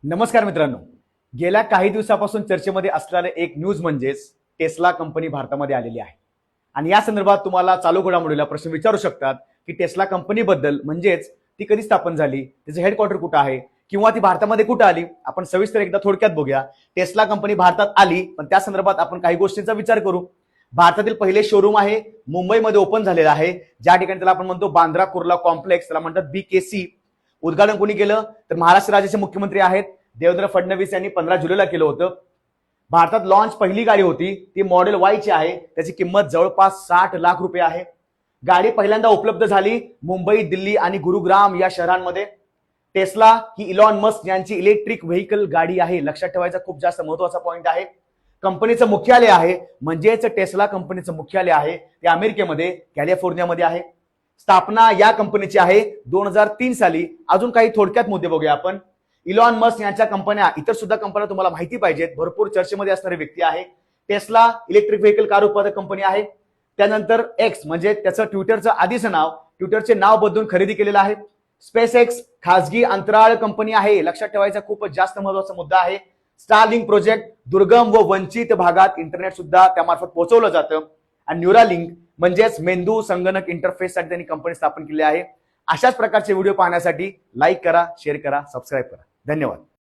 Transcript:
नमस्कार मित्रांनो. गेल्या काही दिवसापासून चर्चेमध्ये असलेले एक न्यूज म्हणजेच टेस्ला कंपनी भारतामध्ये आलेली आहे. आणि या संदर्भात तुम्हाला चालू घडामोडीला प्रश्न विचारू शकतात की टेस्ला कंपनीबद्दल, म्हणजेच ती कधी स्थापन झाली, तिचं हेडक्वार्टर कुठं आहे किंवा ती भारतामध्ये कुठं आली. आपण सविस्तर एकदा थोडक्यात बघूया. टेस्ला कंपनी भारतात आली, पण त्या संदर्भात आपण काही गोष्टींचा विचार करू. भारतातील पहिले शोरूम आहे मुंबईमध्ये ओपन झालेलं आहे, ज्या ठिकाणी त्याला आपण म्हणतो बांद्रा कुर्ला कॉम्प्लेक्स, त्याला म्हणतात BKC. उद्घाटन कोणी केलं तर महाराष्ट्र राज्याचे मुख्यमंत्री आहेत देवेंद्र फडणवीस यांनी 15 जुलैला केलं होतं. भारतात लॉन्च पहिली गाडी होती, ती मॉडेल वाय ची आहे. त्याची किंमत जवळपास 60 लाख रुपये आहे. गाडी पहिल्यांदा उपलब्ध झाली मुंबई, दिल्ली आणि गुरुग्राम या शहरांमध्ये. टेस्ला ही इलॉन मस्क यांची इलेक्ट्रिक व्हेकल गाडी आहे. लक्षात ठेवायचा खूप जास्त महत्वाचा पॉइंट आहे. कंपनीचं मुख्यालय आहे, म्हणजेच टेस्ला कंपनीचं मुख्यालय आहे ते अमेरिकेमध्ये कॅलिफोर्नियामध्ये आहे. स्थापना या कंपनीची आहे 2003 साली. अजून काही थोडक्यात मुद्दे बघूया आपण. इलॉन मस्क यांच्या कंपन्या, इतर सुद्धा कंपन्या तुम्हाला माहिती पाहिजेत, भरपूर चर्चेमध्ये असणारी व्यक्ती आहे. टेस्ला इलेक्ट्रिक व्हेकल कार उत्पादक कंपनी आहे. त्यानंतर एक्स म्हणजे त्याचं ट्विटरचं आधीचं नाव, ट्विटरचे नाव बदलून खरेदी केलेलं आहे. स्पेस एक्स खासगी अंतराळ कंपनी आहे. लक्षात ठेवायचा खूपच जास्त महत्वाचा मुद्दा आहे. स्टारलिंक प्रोजेक्ट दुर्गम व वंचित भागात इंटरनेट सुद्धा त्यामार्फत पोहोचवलं जातं. आणि न्यूरालिंक म्हणजेच मेंदू संगणक इंटरफेससाठी त्यांनी कंपनी स्थापन केली आहे. अशाच प्रकारचे व्हिडिओ पाहण्यासाठी लाईक करा, शेअर करा, सबस्क्राईब करा. धन्यवाद.